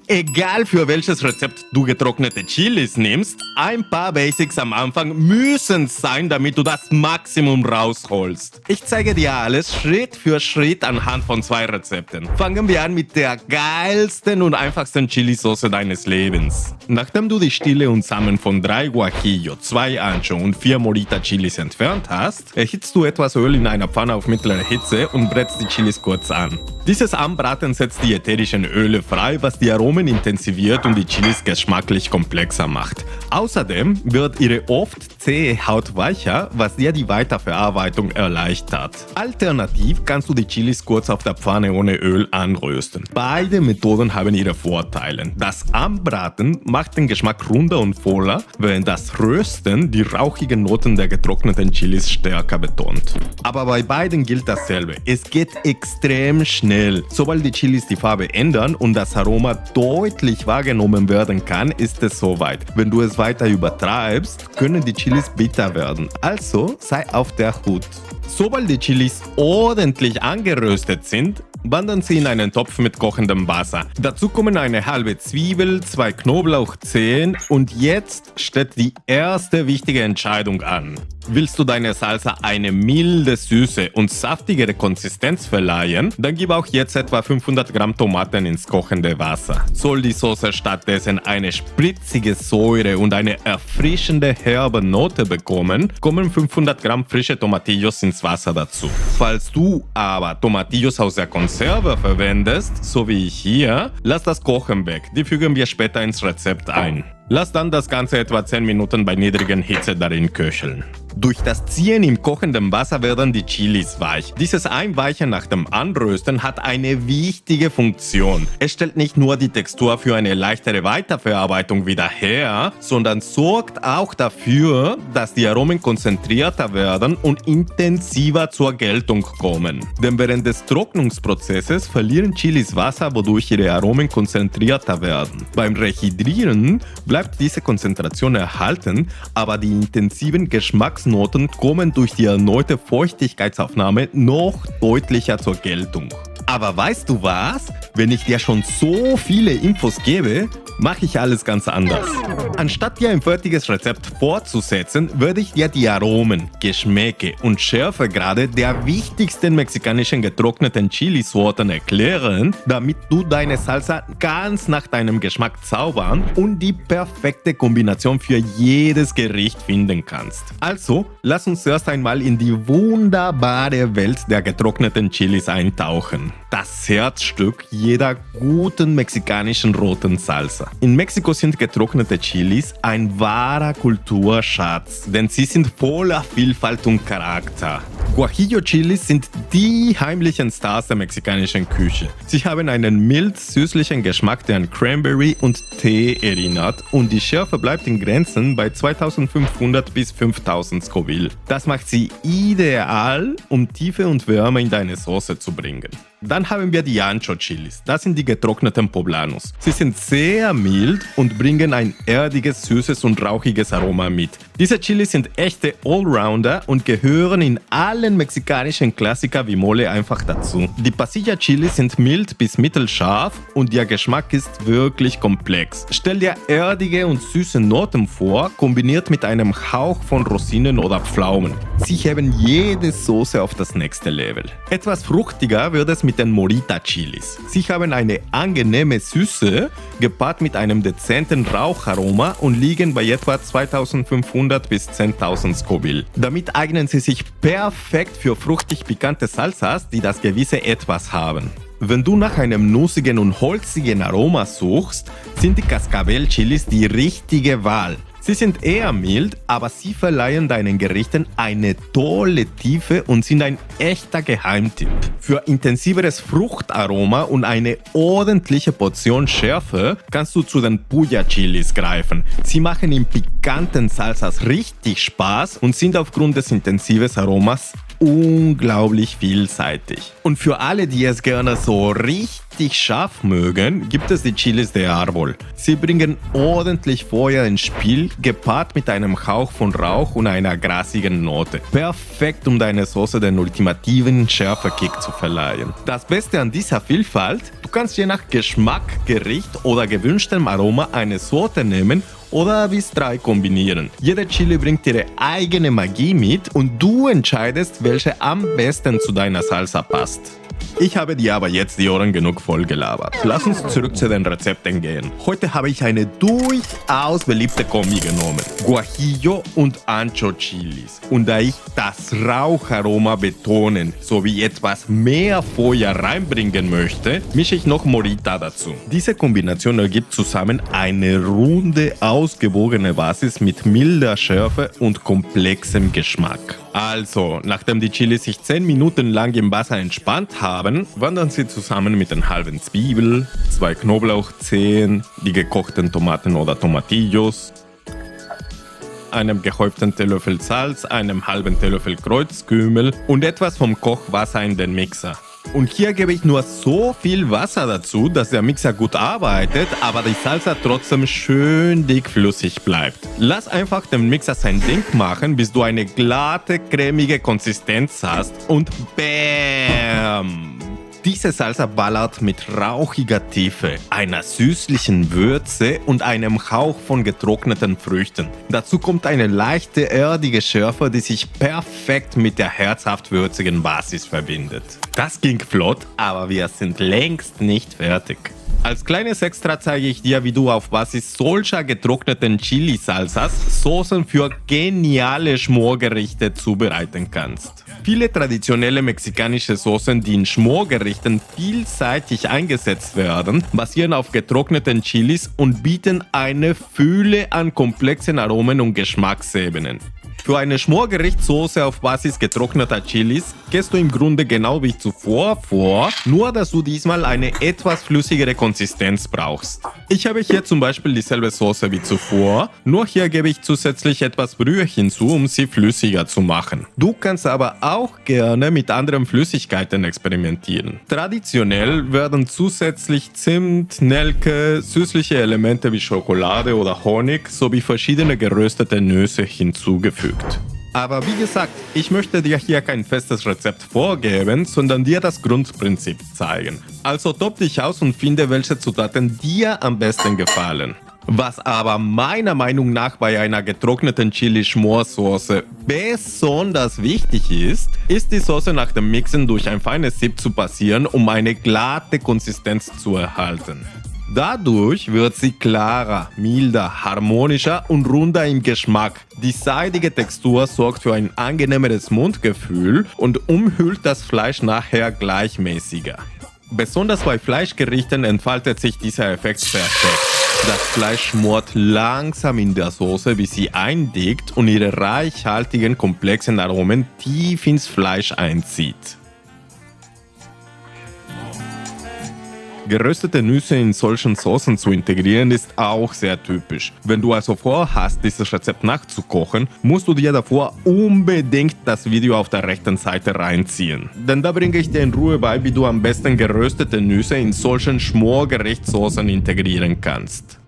Egal für welches Rezept du getrocknete Chilis nimmst, ein paar Basics am Anfang müssen sein, damit du das Maximum rausholst. Ich zeige dir alles Schritt für Schritt anhand von 2 Rezepten. Fangen wir an mit der geilsten und einfachsten Chilisauce deines Lebens. Nachdem du die Stiele und Samen von 3 Guajillo, 2 Ancho und 4 Morita Chilis entfernt hast, erhitzt du etwas Öl in einer Pfanne auf mittlere Hitze und brätst die Chilis kurz an. Dieses Anbraten setzt die ätherischen Öle frei, was die Aromen intensiviert und die Chilis geschmacklich komplexer macht. Außerdem wird ihre oft zähe Haut weicher, was dir die Weiterverarbeitung erleichtert. Alternativ kannst du die Chilis kurz auf der Pfanne ohne Öl anrösten. Beide Methoden haben ihre Vorteile. Das Anbraten macht den Geschmack runder und voller, während das Rösten die rauchigen Noten der getrockneten Chilis stärker betont. Aber bei beiden gilt dasselbe. Es geht extrem schnell. Sobald die Chilis die Farbe ändern und das Aroma deutlich wahrgenommen werden kann, ist es soweit. Wenn du es weiter übertreibst, können die Chilis bitter werden. Also sei auf der Hut. Sobald die Chilis ordentlich angeröstet sind, wandern sie in einen Topf mit kochendem Wasser. Dazu kommen eine halbe Zwiebel, 2 Knoblauchzehen und jetzt steht die erste wichtige Entscheidung an. Willst du deiner Salsa eine milde, süße und saftigere Konsistenz verleihen, dann gib auch jetzt etwa 500 Gramm Tomaten ins kochende Wasser. Soll die Soße stattdessen eine spritzige Säure und eine erfrischende herbe Note bekommen, kommen 500 Gramm frische Tomatillos ins Wasser dazu. Falls du aber Tomatillos aus der Konserve verwendest, so wie ich hier, lass das Kochen weg. Die fügen wir später ins Rezept ein. Lass dann das Ganze etwa 10 Minuten bei niedriger Hitze darin köcheln. Durch das Ziehen im kochenden Wasser werden die Chilis weich. Dieses Einweichen nach dem Anrösten hat eine wichtige Funktion. Es stellt nicht nur die Textur für eine leichtere Weiterverarbeitung wieder her, sondern sorgt auch dafür, dass die Aromen konzentrierter werden und intensiver zur Geltung kommen. Denn während des Trocknungsprozesses verlieren Chilis Wasser, wodurch ihre Aromen konzentrierter werden. Beim Rehydrieren bleibt diese Konzentration erhalten, aber die intensiven Geschmacksnoten kommen durch die erneute Feuchtigkeitsaufnahme noch deutlicher zur Geltung. Aber weißt du was? Wenn ich dir schon so viele Infos gebe, mache ich alles ganz anders. Anstatt dir ein fertiges Rezept fortzusetzen, würde ich dir die Aromen, Geschmäcke und Schärfegrade der wichtigsten mexikanischen getrockneten Chilisorten erklären, damit du deine Salsa ganz nach deinem Geschmack zaubern und die perfekte Kombination für jedes Gericht finden kannst. Also, lass uns erst einmal in die wunderbare Welt der getrockneten Chilis eintauchen. Das Herzstück jeder guten mexikanischen roten Salsa. In Mexiko sind getrocknete Chilis ein wahrer Kulturschatz, denn sie sind voller Vielfalt und Charakter. Guajillo-Chilis sind die heimlichen Stars der mexikanischen Küche. Sie haben einen mild-süßlichen Geschmack, der an Cranberry und Tee erinnert, und die Schärfe bleibt in Grenzen bei 2500 bis 5000 Scoville. Das macht sie ideal, um Tiefe und Wärme in deine Soße zu bringen. Dann haben wir die Ancho-Chilis. Das sind die getrockneten Poblanos. Sie sind sehr mild und bringen ein erdiges, süßes und rauchiges Aroma mit. Diese Chilis sind echte Allrounder und gehören in allen mexikanischen Klassiker wie Mole einfach dazu. Die Pasilla-Chilis sind mild bis mittelscharf und ihr Geschmack ist wirklich komplex. Stell dir erdige und süße Noten vor, kombiniert mit einem Hauch von Rosinen oder Pflaumen. Sie heben jede Soße auf das nächste Level. Etwas fruchtiger wird es mit den Morita Chilis. Sie haben eine angenehme Süße, gepaart mit einem dezenten Raucharoma und liegen bei etwa 2500 bis 10.000 Scoville. Damit eignen sie sich perfekt für fruchtig-pikante Salsas, die das gewisse Etwas haben. Wenn du nach einem nussigen und holzigen Aroma suchst, sind die Cascabel-Chilis die richtige Wahl. Sie sind eher mild, aber sie verleihen deinen Gerichten eine tolle Tiefe und sind ein echter Geheimtipp. Für intensiveres Fruchtaroma und eine ordentliche Portion Schärfe kannst du zu den Puya-Chilis greifen. Sie machen in pikanten Salsas richtig Spaß und sind aufgrund des intensiven Aromas unglaublich vielseitig. Und für alle, die es gerne so richtig scharf mögen, gibt es die Chilis de Árbol. Sie bringen ordentlich Feuer ins Spiel, gepaart mit einem Hauch von Rauch und einer grasigen Note. Perfekt, um deiner Soße den ultimativen Schärfekick zu verleihen. Das Beste an dieser Vielfalt: du kannst je nach Geschmack, Gericht oder gewünschtem Aroma eine Sorte nehmen oder bis 3 kombinieren. Jede Chili bringt ihre eigene Magie mit und du entscheidest, welche am besten zu deiner Salsa passt. Ich habe dir aber jetzt die Ohren genug voll gelabert. Lass uns zurück zu den Rezepten gehen. Heute habe ich eine durchaus beliebte Kombi genommen. Guajillo und Ancho Chilis. Und da ich das Raucharoma betonen sowie etwas mehr Feuer reinbringen möchte, mische ich noch Morita dazu. Diese Kombination ergibt zusammen eine runde, ausgewogene Basis mit milder Schärfe und komplexem Geschmack. Also, nachdem die Chilis sich 10 Minuten lang im Wasser entspannt haben, wandern sie zusammen mit den halben Zwiebel, 2 Knoblauchzehen, die gekochten Tomaten oder Tomatillos, einem gehäuften Teelöffel Salz, einem halben Teelöffel Kreuzkümmel und etwas vom Kochwasser in den Mixer. Und hier gebe ich nur so viel Wasser dazu, dass der Mixer gut arbeitet, aber die Salsa trotzdem schön dickflüssig bleibt. Lass einfach den Mixer sein Ding machen, bis du eine glatte, cremige Konsistenz hast und BÄM! Diese Salsa ballert mit rauchiger Tiefe, einer süßlichen Würze und einem Hauch von getrockneten Früchten. Dazu kommt eine leichte, erdige Schärfe, die sich perfekt mit der herzhaft würzigen Basis verbindet. Das ging flott, aber wir sind längst nicht fertig. Als kleines Extra zeige ich dir, wie du auf Basis solcher getrockneten Chili-Salsas Soßen für geniale Schmorgerichte zubereiten kannst. Viele traditionelle mexikanische Soßen, die in Schmorgerichten vielseitig eingesetzt werden, basieren auf getrockneten Chilis und bieten eine Fülle an komplexen Aromen und Geschmacksebenen. Für eine Schmorgerichtssoße auf Basis getrockneter Chilis gehst du im Grunde genau wie zuvor vor, nur dass du diesmal eine etwas flüssigere Konsistenz brauchst. Ich habe hier zum Beispiel dieselbe Soße wie zuvor, nur hier gebe ich zusätzlich etwas Brühe hinzu, um sie flüssiger zu machen. Du kannst aber auch gerne mit anderen Flüssigkeiten experimentieren. Traditionell werden zusätzlich Zimt, Nelke, süßliche Elemente wie Schokolade oder Honig sowie verschiedene geröstete Nüsse hinzugefügt. Aber wie gesagt, ich möchte dir hier kein festes Rezept vorgeben, sondern dir das Grundprinzip zeigen. Also tob dich aus und finde, welche Zutaten dir am besten gefallen. Was aber meiner Meinung nach bei einer getrockneten Chili-Schmorsoße besonders wichtig ist, ist die Soße nach dem Mixen durch ein feines Sieb zu passieren, um eine glatte Konsistenz zu erhalten. Dadurch wird sie klarer, milder, harmonischer und runder im Geschmack. Die seidige Textur sorgt für ein angenehmeres Mundgefühl und umhüllt das Fleisch nachher gleichmäßiger. Besonders bei Fleischgerichten entfaltet sich dieser Effekt perfekt. Das Fleisch schmort langsam in der Soße, bis sie eindickt und ihre reichhaltigen, komplexen Aromen tief ins Fleisch einzieht. Geröstete Nüsse in solchen Soßen zu integrieren ist auch sehr typisch. Wenn du also vorhast, dieses Rezept nachzukochen, musst du dir davor unbedingt das Video auf der rechten Seite reinziehen. Denn da bringe ich dir in Ruhe bei, wie du am besten geröstete Nüsse in solchen Schmorgerichtssoßen integrieren kannst.